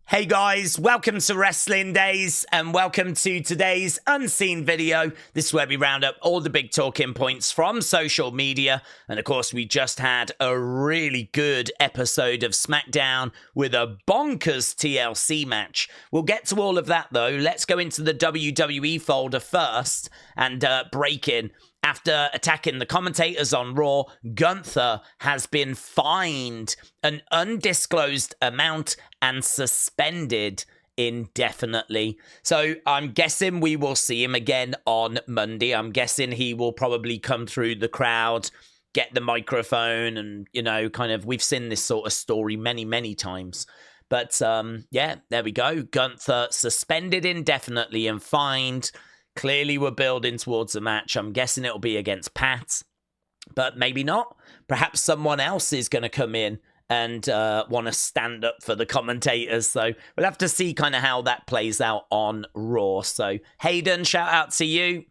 Hey guys, welcome to Wrestling Days and welcome to today's unseen video. This is where we round up all the big talking points from social media. And of course, we just had a really good episode of Smackdown with a bonkers TLC match. We'll get to all of that though. Let's go into the WWE folder first and break in. After attacking the commentators on Raw, Gunther has been fined an undisclosed amount and suspended indefinitely. So I'm guessing we will see him again on Monday. I'm guessing he will probably come through the crowd, get the microphone, and, you know, kind of, we've seen this sort of story many, many times. But yeah, there we go. Gunther suspended indefinitely and fined. Clearly, we're building towards a match. I'm guessing it'll be against Pat, but maybe not. Perhaps someone else is going to come in and want to stand up for the commentators. So we'll have to see kind of how that plays out on Raw. So Hayden, shout out to you.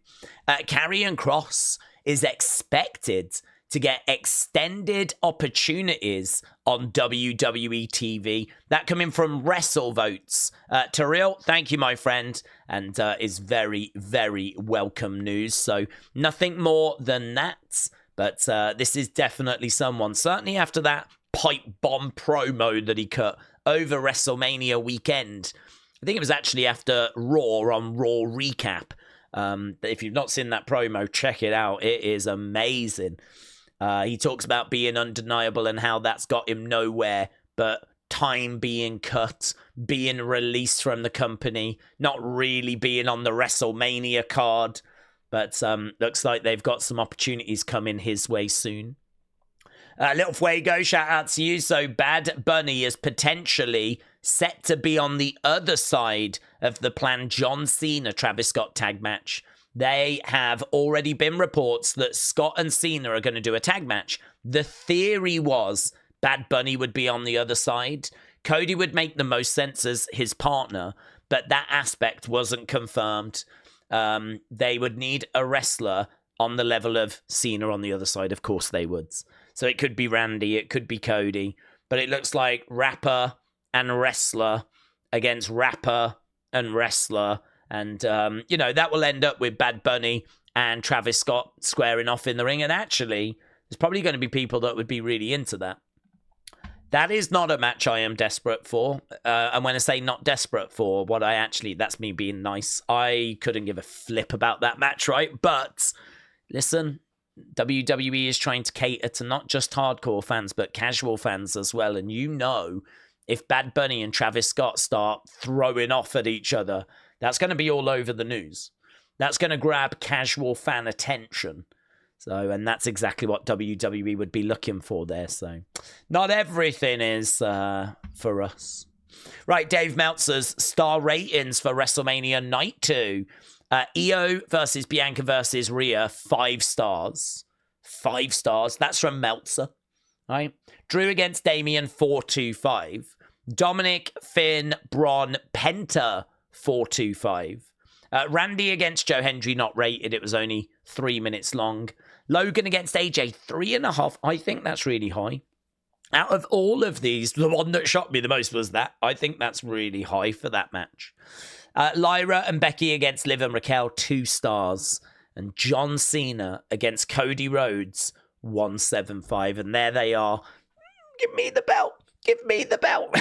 Karrion Kross is expected to get extended opportunities on WWE TV. That coming from Wrestle Votes. Terrell, thank you, my friend, and is very, very welcome news. So nothing more than that, but this is definitely someone, certainly after that pipe bomb promo that he cut over WrestleMania weekend. I think it was actually after Raw on Raw Recap. If you've not seen that promo, check it out. It is amazing. He talks about being undeniable and how that's got him nowhere, but time being cut, being released from the company, not really being on the WrestleMania card, but looks like they've got some opportunities coming his way soon. Little Fuego, shout out to you. So Bad Bunny is potentially set to be on the other side of the planned John Cena Travis Scott tag match. They have already been reports that Scott and Cena are going to do a tag match. The theory was Bad Bunny would be on the other side. Cody would make the most sense as his partner, but that aspect wasn't confirmed. They would need a wrestler on the level of Cena on the other side. Of course they would. So it could be Randy, it could be Cody, but it looks like rapper and wrestler against rapper and wrestler. And, you know, that will end up with Bad Bunny and Travis Scott squaring off in the ring. And actually, there's probably going to be people that would be really into that. That is not a match I am desperate for. And when I say not desperate for, what I actually, that's me being nice. I couldn't give a flip about that match, right? But listen, WWE is trying to cater to not just hardcore fans, but casual fans as well. And you know, if Bad Bunny and Travis Scott start throwing off at each other, that's going to be all over the news. That's going to grab casual fan attention. So, and that's exactly what WWE would be looking for there. So, not everything is for us. Right, Dave Meltzer's star ratings for WrestleMania Night 2. Io versus Bianca versus Rhea, 5 stars. 5 stars. That's from Meltzer. Right. Drew against Damian, 425. Dominic, Finn, Braun, Penta, 425. Randy against Joe Hendry, not rated. It was only 3 minutes long. Logan against AJ, 3.5. I think that's really high. Out of all of these, the one that shocked me the most was that. I think that's really high for that match. Lyra and Becky against Liv and Raquel, 2 stars. And John Cena against Cody Rhodes, 175. And there they are. Give me the belt. Give me the belt.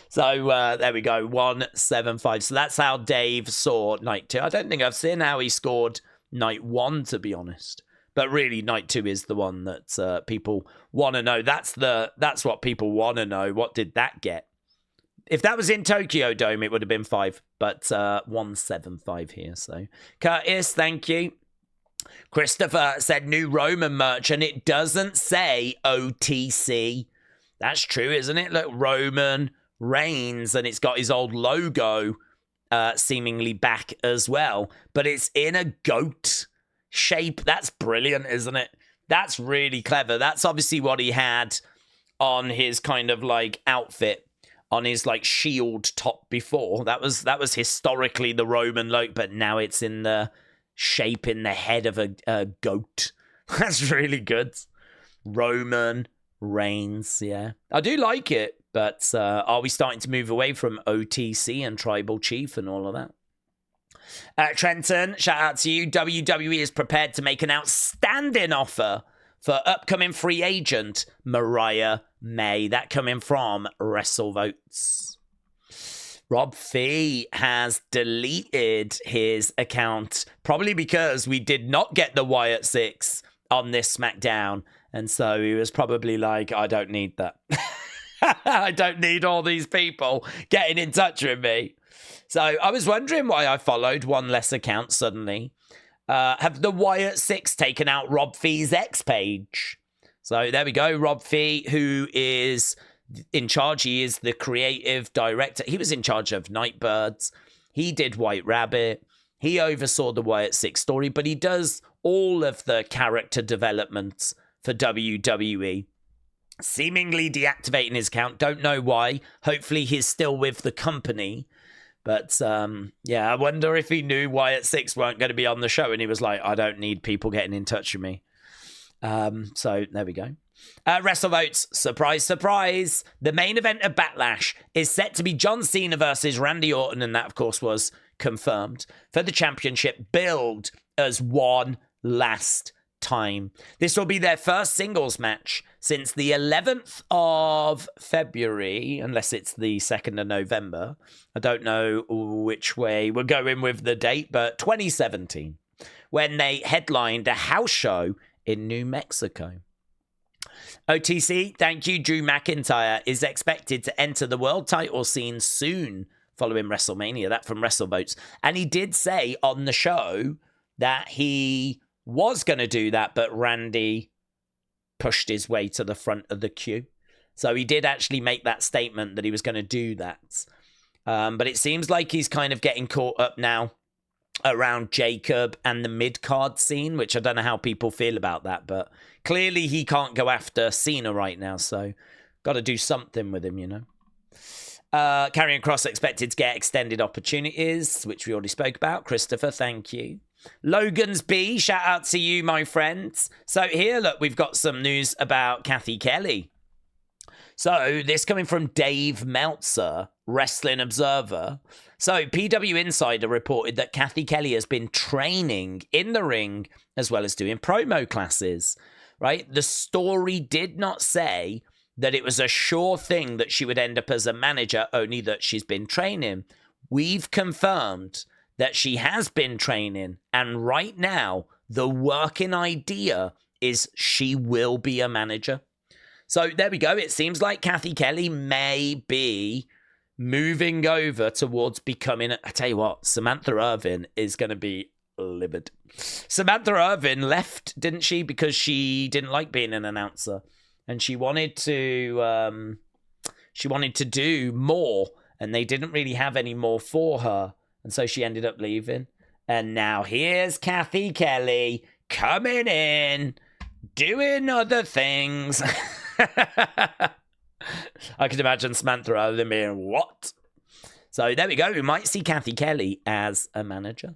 So there we go, 175. So that's how Dave saw Night 2. I don't think I've seen how he scored Night 1, to be honest. But really, Night 2 is the one that people want to know. That's what people want to know. What did that get? If that was in Tokyo Dome, it would have been 5. But 175 here. So Curtis, thank you. Christopher said new Roman merch, and it doesn't say OTC. That's true, isn't it? Look, Roman Reigns, and it's got his old logo seemingly back as well. But it's in a goat shape. That's brilliant, isn't it? That's really clever. That's obviously what he had on his kind of like outfit, on his like shield top before. That was historically the Roman look, but now it's in the shape in the head of a goat. That's really good. Roman Reigns, yeah. I do like it. But are we starting to move away from OTC and Tribal Chief and all of that? Trenton, shout out to you. WWE is prepared to make an outstanding offer for upcoming free agent Mariah May. That coming from WrestleVotes. Rob Fee has deleted his account, probably because we did not get the Wyatt Sicks on this SmackDown. And so he was probably like, I don't need that. I don't need all these people getting in touch with me. So I was wondering why I followed one less account suddenly. Have the Wyatt Sicks taken out Rob Fee's X page? So there we go. Rob Fee, who is in charge. He is the creative director. He was in charge of Nightbirds. He did White Rabbit. He oversaw the Wyatt Sicks story, but he does all of the character developments for WWE. Seemingly deactivating his account. Don't know why. Hopefully he's still with the company. But, yeah, I wonder if he knew Wyatt Sicks weren't going to be on the show and he was like, I don't need people getting in touch with me. So, there we go. WrestleVotes, surprise, surprise. The main event of Backlash is set to be John Cena versus Randy Orton, and that, of course, was confirmed for the championship billed as one last time. This will be their first singles match since the 11th of February, unless it's the 2nd of November. I don't know which way we're going with the date, but 2017, when they headlined a house show in New Mexico. OTC, thank you. Drew McIntyre is expected to enter the world title scene soon following WrestleMania. That from WrestleVotes. And he did say on the show that he was going to do that, but Randy pushed his way to the front of the queue. So he did actually make that statement that he was going to do that. But it seems like he's kind of getting caught up now around Jacob and the mid-card scene, which I don't know how people feel about that, but clearly he can't go after Cena right now, so got to do something with him, you know. Karrion Kross expected to get extended opportunities, which we already spoke about. Christopher, thank you. Logan's B, shout out to you, my friends. So here, look, we've got some news about Cathy Kelley. So this coming from Dave Meltzer, Wrestling Observer. So PW Insider reported that Cathy Kelley has been training in the ring as well as doing promo classes, right? The story did not say that it was a sure thing that she would end up as a manager, only that she's been training. We've confirmed that she has been training, and right now, the working idea is she will be a manager. So there we go. It seems like Cathy Kelley may be moving over towards becoming... I tell you what, Samantha Irvin is going to be livid. Samantha Irvin left, didn't she? Because she didn't like being an announcer. And she wanted to do more, and they didn't really have any more for her. And so she ended up leaving. And now here's Cathy Kelley coming in, doing other things. I can imagine Samantha Irvin being, what? So there we go. We might see Cathy Kelley as a manager.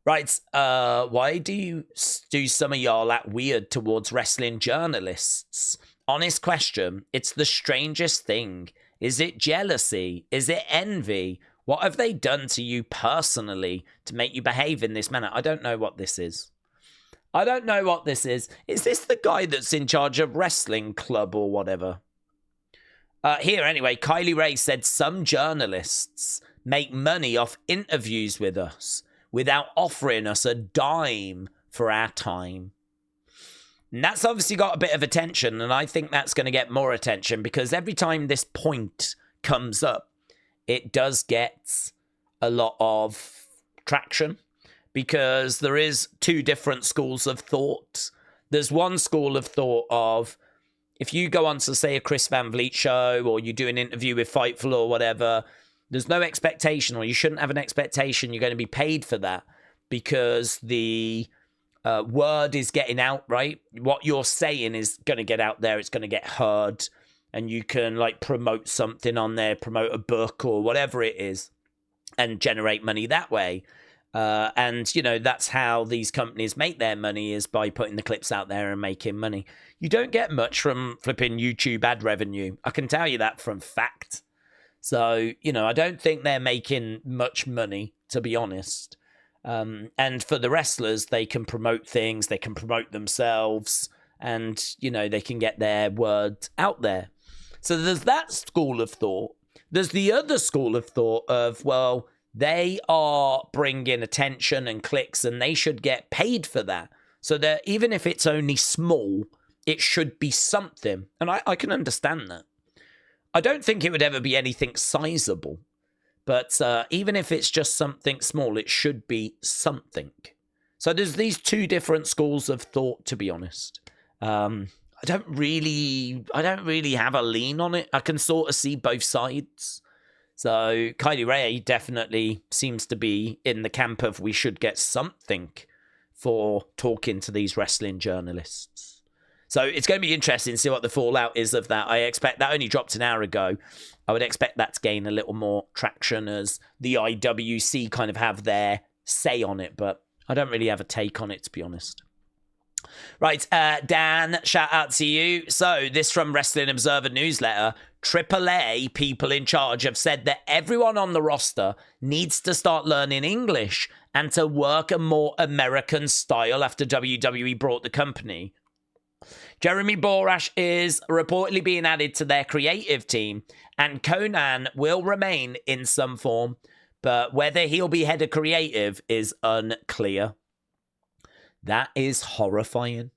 Right. Why do some of y'all act weird towards wrestling journalists? Honest question. It's the strangest thing. Is it jealousy? Is it envy? What have they done to you personally to make you behave in this manner? I don't know what this is. I don't know what this is. Is this the guy that's in charge of wrestling club or whatever? Here, anyway, Kylie Rae said some journalists make money off interviews with us without offering us a dime for our time. And that's obviously got a bit of attention, and I think that's going to get more attention because every time this point comes up, it does get a lot of traction because there is two different schools of thought. There's one school of thought of if you go on to, say, a Chris Van Vliet show or you do an interview with Fightful or whatever, there's no expectation, or you shouldn't have an expectation you're going to be paid for that because the word is getting out, right? What you're saying is going to get out there. It's going to get heard. And you can like promote something on there, promote a book or whatever it is and generate money that way. And, you know, that's how these companies make their money, is by putting the clips out there and making money. You don't get much from flipping YouTube ad revenue. I can tell you that from fact. So, you know, I don't think they're making much money, to be honest. And for the wrestlers, they can promote things, they can promote themselves, and, you know, they can get their word out there. So there's that school of thought. There's the other school of thought of, well, they are bringing attention and clicks and they should get paid for that. So that even if it's only small, it should be something. And I can understand that. I don't think it would ever be anything sizable. But even if it's just something small, it should be something. So there's these two different schools of thought, to be honest. I don't really have a lean on it. I can sort of see both sides. So Kylie Rae definitely seems to be in the camp of we should get something for talking to these wrestling journalists. So it's going to be interesting to see what the fallout is of that. I expect that only dropped an hour ago. I would expect that to gain a little more traction as the IWC kind of have their say on it, but I don't really have a take on it, to be honest. Right, Dan, shout out to you. So this from Wrestling Observer Newsletter. AAA people in charge have said that everyone on the roster needs to start learning English and to work a more American style after WWE brought the company. Jeremy Borash is reportedly being added to their creative team, and Conan will remain in some form, but whether he'll be head of creative is unclear. That is horrifying.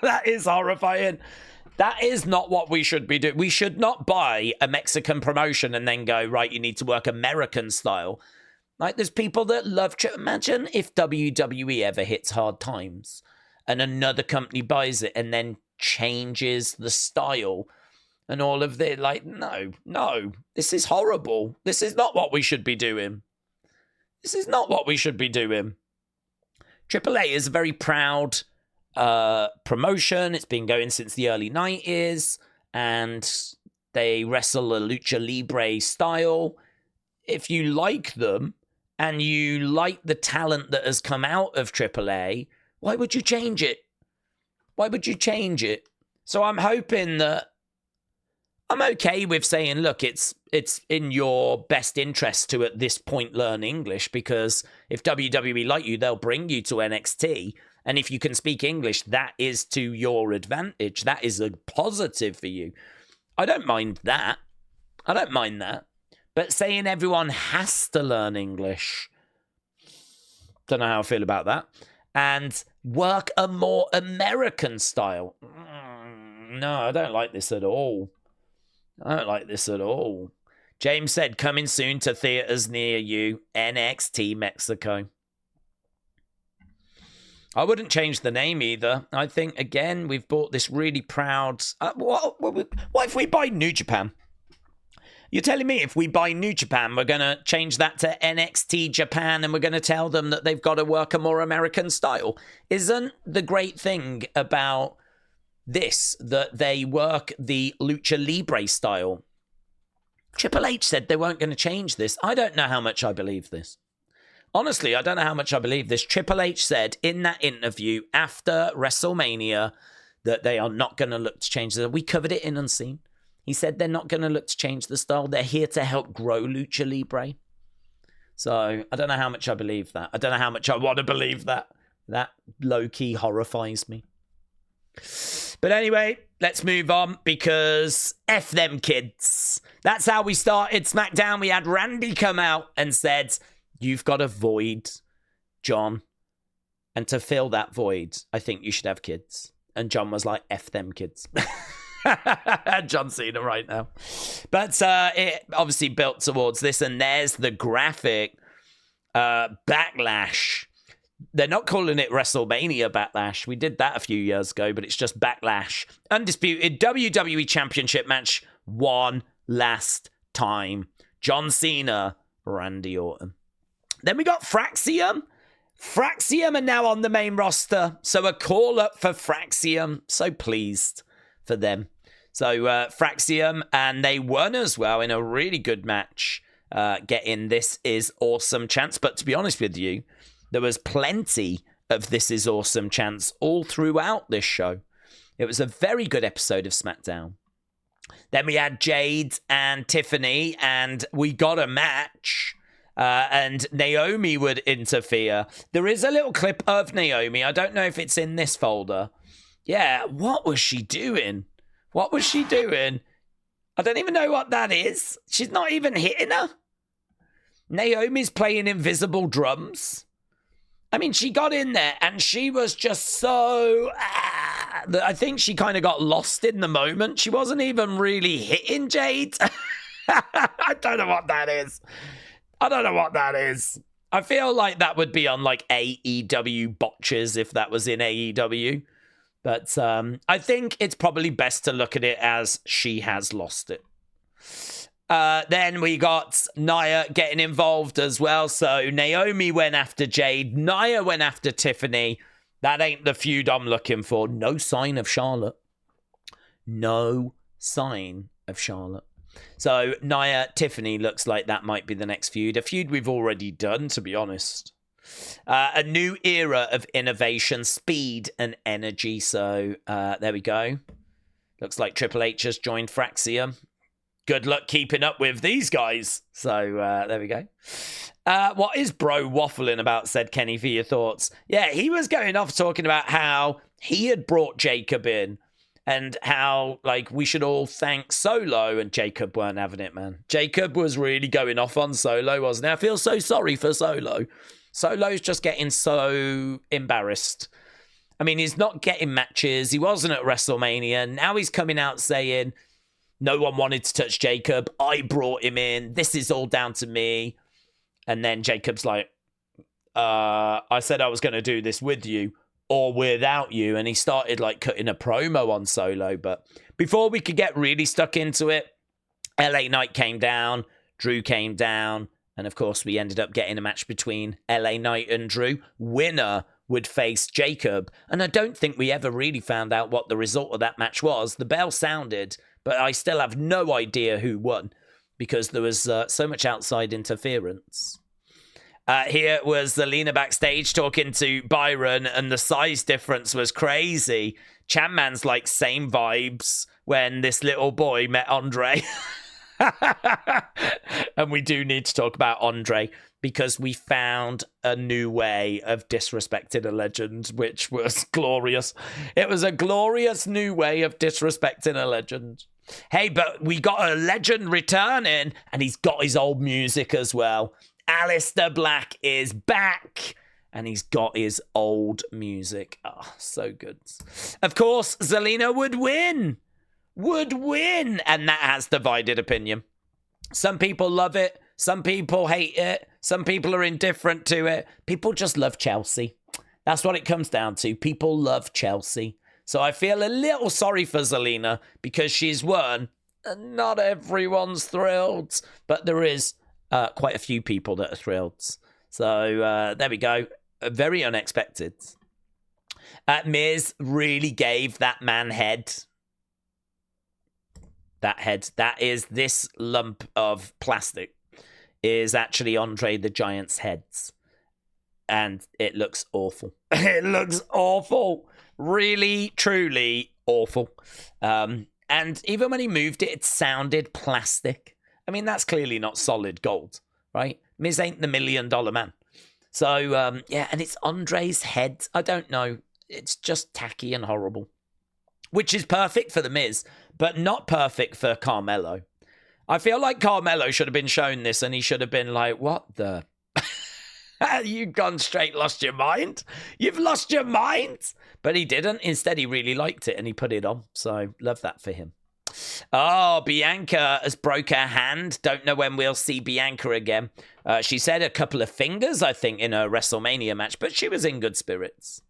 That is horrifying. That is not what we should be doing. We should not buy a Mexican promotion and then go, right, you need to work American style. Like, there's people that love... Imagine if WWE ever hits hard times and another company buys it and then changes the style and all of the... Like, no, this is horrible. This is not what we should be doing. This is not what we should be doing. AAA is a very proud promotion. It's been going since the early 90s, and they wrestle a lucha libre style. If you like them and you like the talent that has come out of AAA, why would you change it? Why would you change it? So I'm hoping that I'm okay with saying, look, it's in your best interest to, at this point, learn English, because if WWE like you, they'll bring you to NXT. And if you can speak English, that is to your advantage. That is a positive for you. I don't mind that. But saying everyone has to learn English, don't know how I feel about that. And work a more American style. No, I don't like this at all. James said, coming soon to theaters near you, NXT Mexico. I wouldn't change the name either. I think, again, we've bought this really proud... what if we buy New Japan? You're telling me if we buy New Japan, we're going to change that to NXT Japan and we're going to tell them that they've got to work a more American style? Isn't the great thing about this that they work the lucha libre style? Triple H said they weren't going to change this. I don't know how much I believe this. Honestly, I don't know how much I believe this. Triple H said in that interview after WrestleMania that they are not going to look to change it. We covered it in Unseen. He said they're not going to look to change the style. They're here to help grow lucha libre. So I don't know how much I believe that. I don't know how much I want to believe that. That low-key horrifies me. But anyway, let's move on, because F them kids. That's how we started SmackDown. We had Randy come out and said, you've got a void, John. And to fill that void, I think you should have kids. And John was like, F them kids. John Cena right now. But it obviously built towards this. And there's the graphic. Backlash. They're not calling it WrestleMania Backlash. We did that a few years ago, but it's just Backlash. Undisputed WWE Championship match one last time. John Cena, Randy Orton. Then we got Fraxiom. Fraxiom are now on the main roster. So a call up for Fraxiom. So pleased for them. So Fraxiom, and they won as well in a really good match. getting This Is Awesome chants. But to be honest with you, there was plenty of This Is Awesome chants all throughout this show. It was a very good episode of SmackDown. Then we had Jade and Tiffany, and we got a match. And Naomi would interfere. There is a little clip of Naomi. I don't know if it's in this folder. Yeah, what was she doing? What was she doing? I don't even know what that is. She's not even hitting her. Naomi's playing invisible drums. I mean, she got in there and she was just so... I think she kind of got lost in the moment. She wasn't even really hitting Jade. I don't know what that is. I don't know what that is. I feel like that would be on like AEW botches if that was in AEW. But I think it's probably best to look at it as she has lost it. Then we got Nia getting involved as well. So Naomi went after Jade. Nia went after Tiffany. That ain't the feud I'm looking for. No sign of Charlotte. No sign of Charlotte. So Nia, Tiffany looks like that might be the next feud. A feud we've already done, to be honest. A new era of innovation, speed, and energy. So there we go. Looks like Triple H has joined Fraxiom. Good luck keeping up with these guys. So there we go. What is Bro waffling about, said Kenny, for your thoughts? Yeah, he was going off talking about how he had brought Jacob in. And how, like, we should all thank Solo, and Jacob weren't having it, man. Jacob was really going off on Solo, wasn't he? I feel so sorry for Solo. Solo's just getting so embarrassed. I mean, he's not getting matches. He wasn't at WrestleMania. Now he's coming out saying, no one wanted to touch Jacob. I brought him in. This is all down to me. And then Jacob's like, I said I was going to do this with you. Or without you, and he started like cutting a promo on Solo. But before we could get really stuck into it, LA Knight came down, Drew came down, and of course we ended up getting a match between LA Knight and Drew. Winner would face Jacob, and I don't think we ever really found out what the result of that match was. The bell sounded, but I still have no idea who won because there was so much outside interference. Here was Zelina backstage talking to Byron, and the size difference was crazy. Chanman's like same vibes when this little boy met Andre. And we do need to talk about Andre because we found a new way of disrespecting a legend, which was glorious. It was a glorious new way of disrespecting a legend. Hey, but we got a legend returning, and he's got his old music as well. Aleister Black is back, and he's got his old music. Oh, so good. Of course, Zelina would win. And that has divided opinion. Some people love it. Some people hate it. Some people are indifferent to it. People just love Chelsea. That's what it comes down to. People love Chelsea. So I feel a little sorry for Zelina because she's won. And not everyone's thrilled. But there is quite a few people that are thrilled. So there we go. Very unexpected. Miz really gave that man head. That head. That is this lump of plastic. Is actually Andre the Giant's heads. And it looks awful. It looks awful. Really, truly awful. And even when he moved it, it sounded plastic. I mean, that's clearly not solid gold, right? Miz ain't the $1 million man. So, yeah, and it's Andre's head. I don't know. It's just tacky and horrible. Which is perfect for The Miz, but not perfect for Carmelo. I feel like Carmelo should have been shown this, and he should have been like, what the... You've gone straight lost your mind? You've lost your mind? But he didn't. Instead, he really liked it, and he put it on. So, love that for him. Oh, Bianca has broke her hand. Don't know when we'll see Bianca again. She said a couple of fingers, I think, in her WrestleMania match, but she was in good spirits.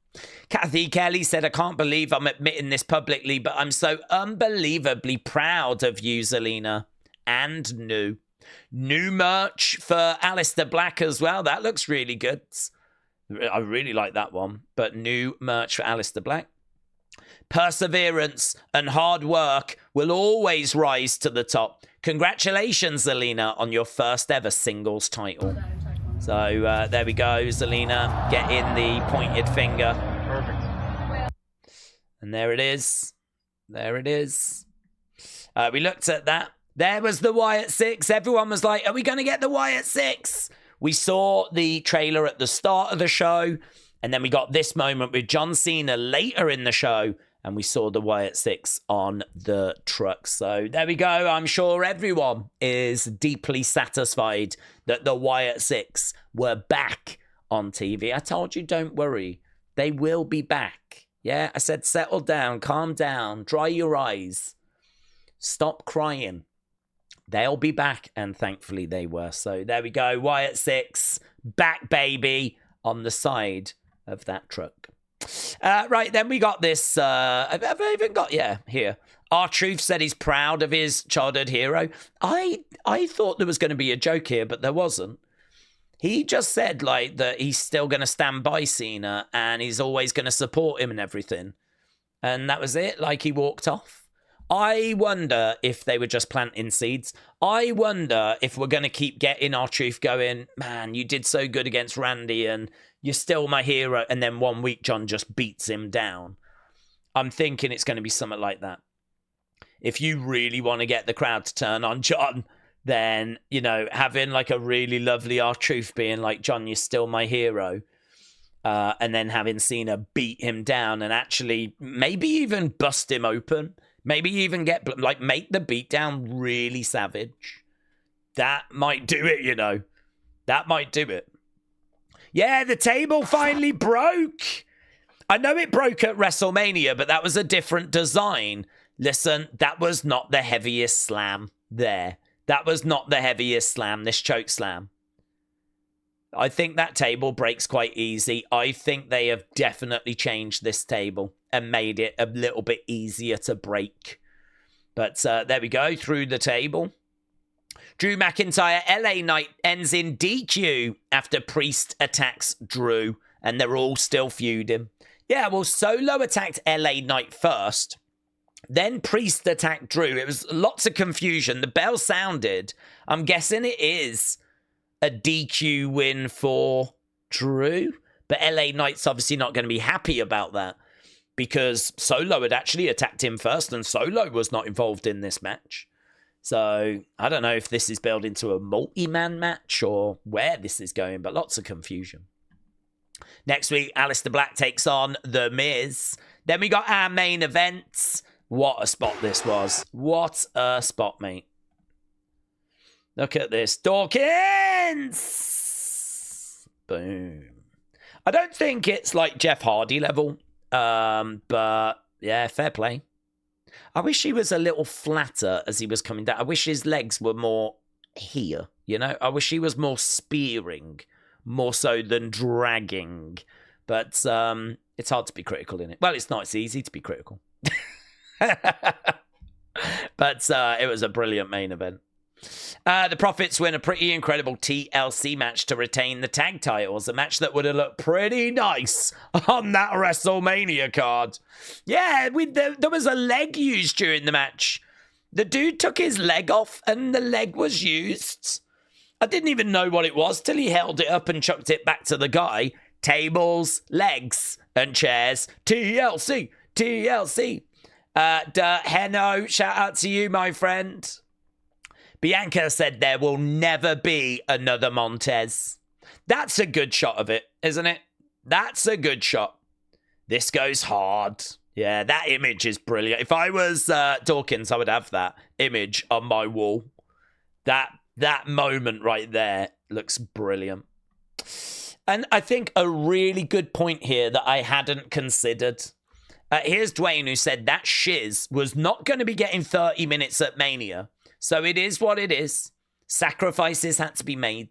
Cathy Kelley said, I can't believe I'm admitting this publicly, but I'm so unbelievably proud of you, Zelina. And new merch for Aleister Black as well. That looks really good. I really like that one. But new merch for Aleister Black. Perseverance and hard work will always rise to the top. Congratulations, Zelina, on your first ever singles title. So there we go, Zelina, get in the pointed finger. Perfect. And there it is. There it is. We looked at that. There was the Wyatt Sicks. Everyone was like, are we going to get the Wyatt Sicks? We saw the trailer at the start of the show, and then we got this moment with John Cena later in the show, and we saw the Wyatt Sicks on the truck. So there we go. I'm sure everyone is deeply satisfied that the Wyatt Sicks were back on TV. I told you, don't worry. They will be back. Yeah, I said settle down, calm down, dry your eyes. Stop crying. They'll be back, and thankfully they were. So there we go. Wyatt Sicks, back baby, on the side of that truck. Right, then we got this. Have I even got, yeah, here. R-Truth said he's proud of his childhood hero. I thought there was going to be a joke here, but there wasn't. He just said, like, that he's still going to stand by Cena and he's always going to support him and everything. And that was it. Like, he walked off. I wonder if they were just planting seeds. I wonder if we're going to keep getting R-Truth going, man, you did so good against Randy and you're still my hero. And then 1 week, John just beats him down. I'm thinking it's going to be something like that. If you really want to get the crowd to turn on John, then, you know, having like a really lovely R-Truth being like, John, you're still my hero. And then having Cena beat him down and actually maybe even bust him open. Maybe even get, like, make the beatdown really savage. That might do it, you know. That might do it. Yeah, the table finally broke. I know it broke at WrestleMania, but that was a different design. Listen, that was not the heaviest slam there. That was not the heaviest slam, this choke slam. I think that table breaks quite easy. I think they have definitely changed this table and made it a little bit easier to break. But there we go, through the table. Drew McIntyre, LA Knight ends in DQ after Priest attacks Drew, and they're all still feuding. Yeah, well, Solo attacked LA Knight first. Then Priest attacked Drew. It was lots of confusion. The bell sounded. I'm guessing it is a DQ win for Drew. But LA Knight's obviously not going to be happy about that because Solo had actually attacked him first and Solo was not involved in this match. So I don't know if this is built into a multi-man match or where this is going, but lots of confusion. Next week, Aleister Black takes on The Miz. Then we got our main events. What a spot this was. What a spot, mate. Look at this. Dawkins! Boom. I don't think it's like Jeff Hardy level. But yeah, fair play. I wish he was a little flatter as he was coming down. I wish his legs were more here, you know? I wish he was more spearing, more so than dragging. But it's hard to be critical in it. Well, it's not. It's easy to be critical. But it was a brilliant main event. The Profits win a pretty incredible TLC match to retain the tag titles. A match that would have looked pretty nice on that WrestleMania card. Yeah, there was a leg used during the match. The dude took his leg off and the leg was used. I didn't even know what it was till he held it up and chucked it back to the guy. Tables, legs, and chairs. TLC, TLC. Heno, shout out to you, my friend. Bianca said there will never be another Montez. That's a good shot of it, isn't it? That's a good shot. This goes hard. Yeah, that image is brilliant. If I was Dawkins, I would have that image on my wall. That moment right there looks brilliant. And I think a really good point here that I hadn't considered. Here's Dwayne who said that Shiz was not going to be getting 30 minutes at Mania. So it is what it is. Sacrifices had to be made.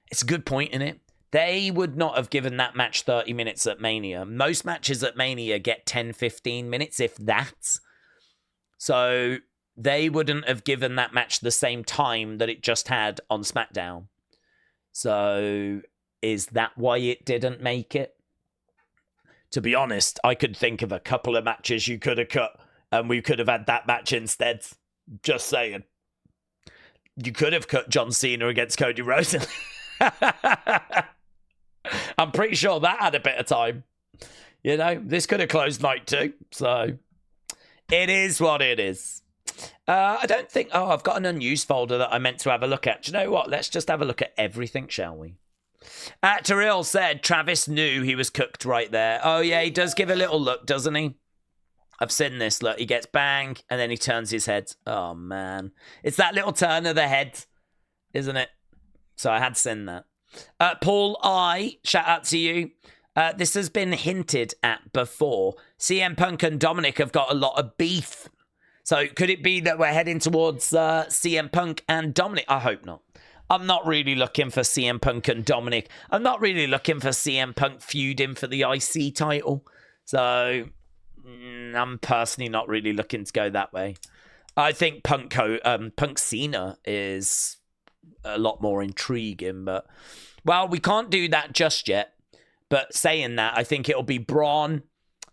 It's a good point, isn't it? They would not have given that match 30 minutes at Mania. Most matches at Mania get 10, 15 minutes, if that. So they wouldn't have given that match the same time that it just had on SmackDown. So is that why it didn't make it? To be honest, I could think of a couple of matches you could have cut, and we could have had that match instead. Just saying. You could have cut John Cena against Cody Rhodes. I'm pretty sure that had a bit of time. You know, this could have closed night 2. So, it is what it is. I don't think... Oh, I've got an unused folder that I meant to have a look at. Do you know what? Let's just have a look at everything, shall we? Terrell said Travis knew he was cooked right there. Oh, yeah, he does give a little look, doesn't he? I've seen this. Look, he gets bang, and then he turns his head. Oh, man. It's that little turn of the head, isn't it? So I had seen that. Paul I, shout out to you. This has been hinted at before. CM Punk and Dominic have got a lot of beef. So could it be that we're heading towards CM Punk and Dominic? I hope not. I'm not really looking for CM Punk and Dominic. I'm not really looking for CM Punk feuding for the IC title. So I'm personally not really looking to go that way. I think Punk Cena is a lot more intriguing, but well, we can't do that just yet. But saying that, I think it'll be Braun.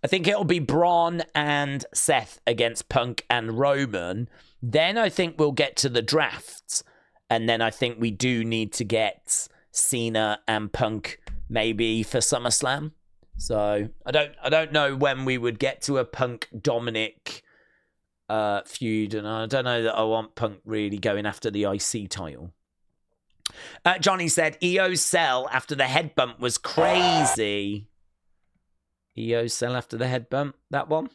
I think it'll be Braun and Seth against Punk and Roman. Then I think we'll get to the drafts. And then I think we do need to get Cena and Punk maybe for SummerSlam. So I don't know when we would get to a Punk Dominic feud, and I don't know that I want Punk really going after the IC title. Johnny said EO's sell after the head bump was crazy. EO's sell after the head bump, that one?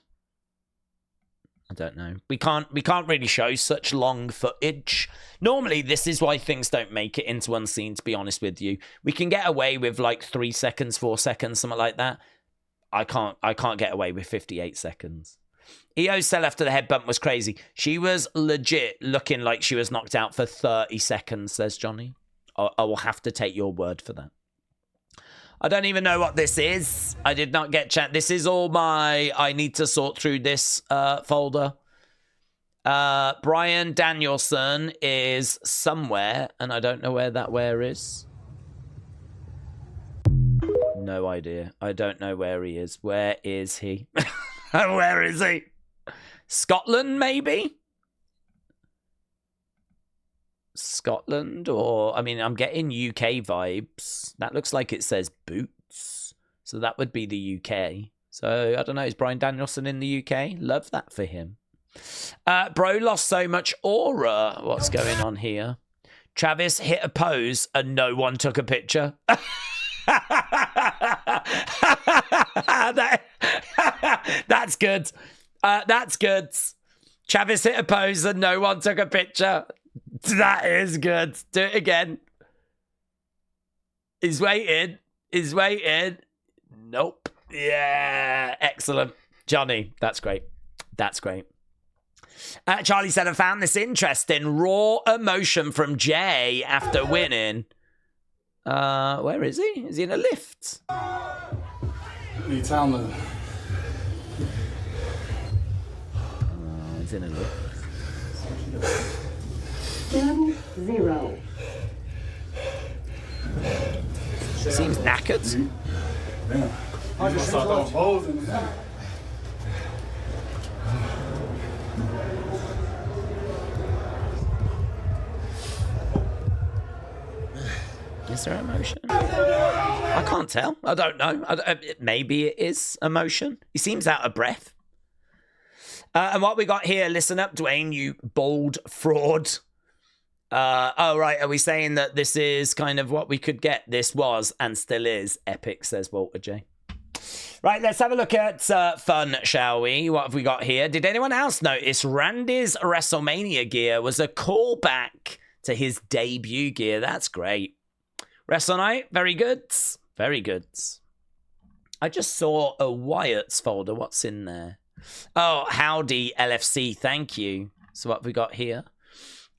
I don't know. We can't really show such long footage. Normally, this is why things don't make it into Unseen, to be honest with you. We can get away with like 3 seconds, 4 seconds, something like that. I can't get away with 58 seconds. EO's sell after the head bump was crazy. She was legit looking like she was knocked out for 30 seconds, says Johnny. I will have to take your word for that. I don't even know what this is. I did not get chat. This is all my... I need to sort through this folder. Brian Danielson is somewhere, and I don't know where that where is. No idea. I don't know where he is. Where is he? Where is he? Scotland, maybe? Scotland, or I mean, I'm getting UK vibes. That looks like it says Boots, so that would be the UK. So I don't know, is Brian Danielson in the UK? Love that for him. Bro lost so much aura. What's going on here? Travis hit a pose and no one took a picture. That's good. That's good. Travis hit a pose and no one took a picture. That is good. Do it again. He's waiting. He's waiting. Nope. Yeah. Excellent. Johnny, that's great. That's great. Charlie said, I found this interesting. Raw emotion from Jay after winning. Where is he? Is he in a lift? You tell me. He's in a lift. 10-0. Seems knackered. Yeah. I just start throwing balls in the Is there emotion? I can't tell. I don't know. Maybe it is emotion. He seems out of breath. And what we got here, listen up, Dwayne, you bold fraud. Oh, right. Are we saying that this is kind of what we could get? This was and still is epic, says Walter J. Right, let's have a look at fun, shall we? What have we got here? Did anyone else notice Randy's WrestleMania gear was a callback to his debut gear? That's great. Wrestle Night, very good. Very good. I just saw a Wyatt's folder. What's in there? Oh, howdy, LFC. Thank you. So what have we got here?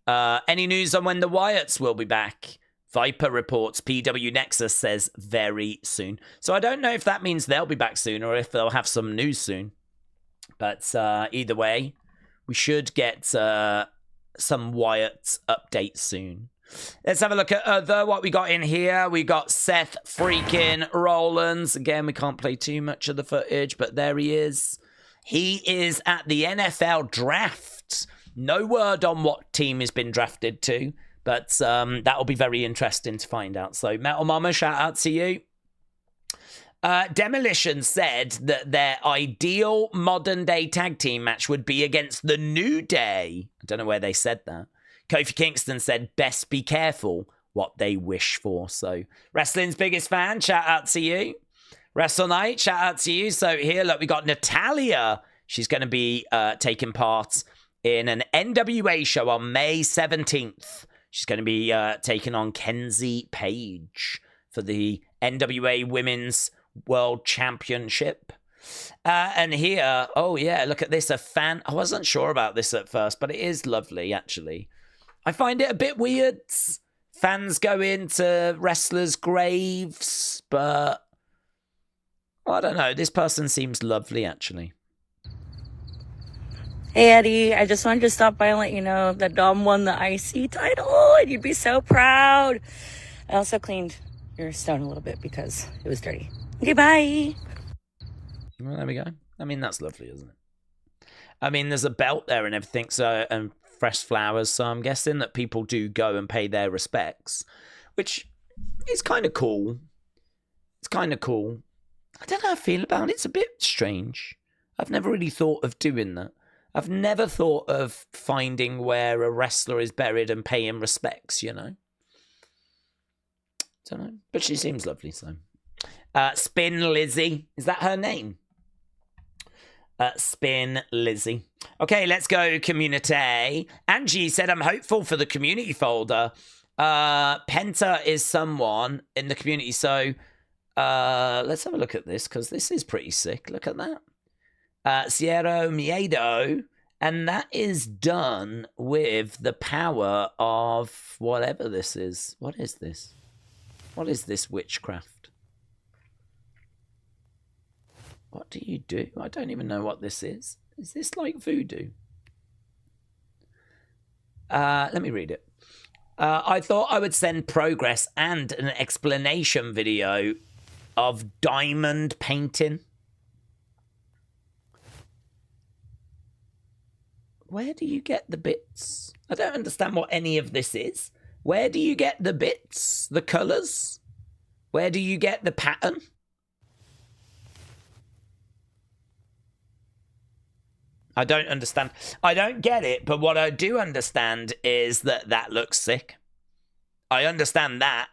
Any news on when the Wyatts will be back? Viper reports PW Nexus says very soon. So I don't know if that means they'll be back soon or if they'll have some news soon. But either way, we should get some Wyatt updates soon. Let's have a look at what we got in here. We got Seth freaking Rollins. Again, we can't play too much of the footage, but there he is. He is at the NFL draft. No word on what team he's been drafted to, but that'll be very interesting to find out. So, Metal Mama, shout out to you. Demolition said that their ideal modern-day tag team match would be against the New Day. I don't know where they said that. Kofi Kingston said, best be careful what they wish for. So, wrestling's biggest fan, shout out to you. Wrestle Night, shout out to you. So here, look, we got Natalya. She's going to be taking part in an NWA show on May 17th. She's going to be taking on Kenzie Page for the NWA Women's World Championship. And here, oh yeah, look at this, a fan. I wasn't sure about this at first, but it is lovely, actually. I find it a bit weird. Fans go into wrestlers' graves, but I don't know. This person seems lovely, actually. Hey, Eddie, I just wanted to stop by and let you know that Dom won the IC title, and you'd be so proud. I also cleaned your stone a little bit because it was dirty. Okay, bye. Well, there we go. I mean, that's lovely, isn't it? I mean, there's a belt there and everything, so and fresh flowers, so I'm guessing that people do go and pay their respects, which is kind of cool. It's kind of cool. I don't know how I feel about it. It's a bit strange. I've never really thought of doing that. I've never thought of finding where a wrestler is buried and paying respects, you know? Don't know. But she seems lovely, so. Spin Lizzie. Is that her name? Spin Lizzie. Okay, let's go community. Angie said, I'm hopeful for the community folder. Penta is someone in the community, so let's have a look at this, because this is pretty sick. Look at that. Sierra Miedo, and that is done with the power of whatever this is. What is this? What is this witchcraft? What do you do? I don't even know what this is. Is this like voodoo? Let me read it. I thought I would send progress and an explanation video of diamond painting. Where do you get the bits? I don't understand what any of this is. Where do you get the bits? The colours? Where do you get the pattern? I don't understand. I don't get it, but what I do understand is that that looks sick. I understand that.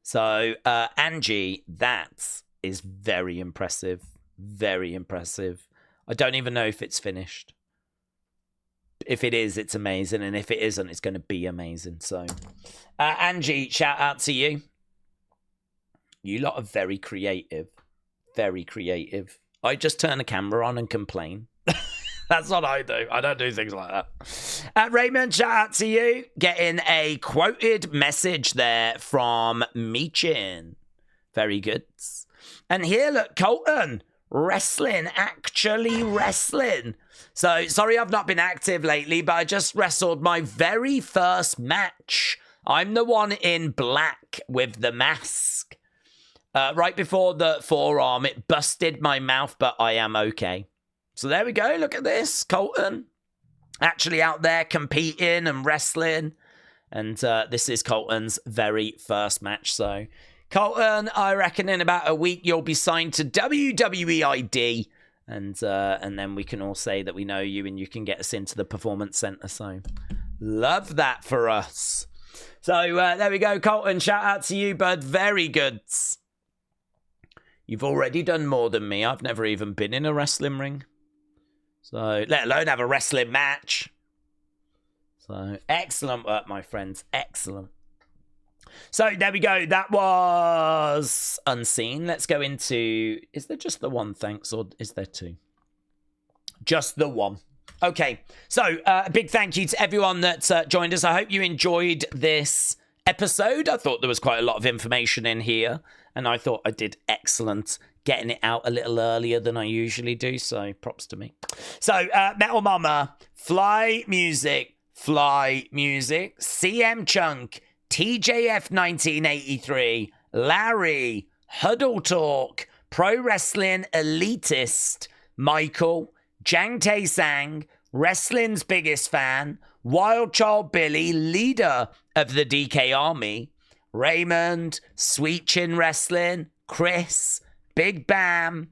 So, Angie, that is very impressive. Very impressive. I don't even know if it's finished. If it is, it's amazing. And if it isn't, it's going to be amazing. So, Angie, shout out to you. You lot are very creative. Very creative. I just turn the camera on and complain. That's what I do. I don't do things like that. Raymond, shout out to you. Getting a quoted message there from Meechin. Very good. And here, look, Colton. Wrestling. Actually wrestling. So, sorry I've not been active lately, but I just wrestled my very first match. I'm the one in black with the mask. Right before the forearm, it busted my mouth, but I am okay. So there we go. Look at this. Colton actually out there competing and wrestling. And this is Colton's very first match. So, Colton, I reckon in about a week you'll be signed to WWE ID. And then we can all say that we know you and you can get us into the Performance Center. So, love that for us. So, there we go, Colton. Shout out to you, bud. Very good. You've already done more than me. I've never even been in a wrestling ring. So, let alone have a wrestling match. So, excellent work, my friends. Excellent. So, there we go. That was Unseen. Let's go into... Is there just the one, thanks, or is there two? Just the one. Okay. So, a big thank you to everyone that joined us. I hope you enjoyed this episode. I thought there was quite a lot of information in here, and I thought I did excellent getting it out a little earlier than I usually do, so props to me. So, Metal Mama, Fly Music, Fly Music, CM Chunk, TJF 1983, Larry, Huddle Talk, Pro Wrestling Elitist, Michael, Jang Tae Sang, Wrestling's Biggest Fan, Wild Child Billy, leader of the DK Army, Raymond, Sweet Chin Wrestling, Chris, Big Bam,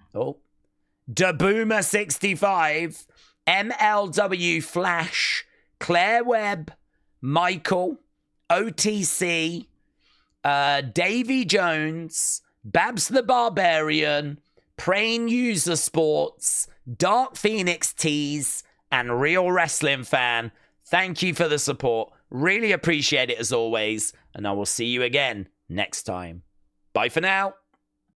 Daboomer 65, MLW Flash, Claire Webb, Michael, OTC, Davy Jones, Babs the Barbarian, Praying User Sports, Dark Phoenix Tees, and Real Wrestling Fan. Thank you for the support. Really appreciate it as always. And I will see you again next time. Bye for now.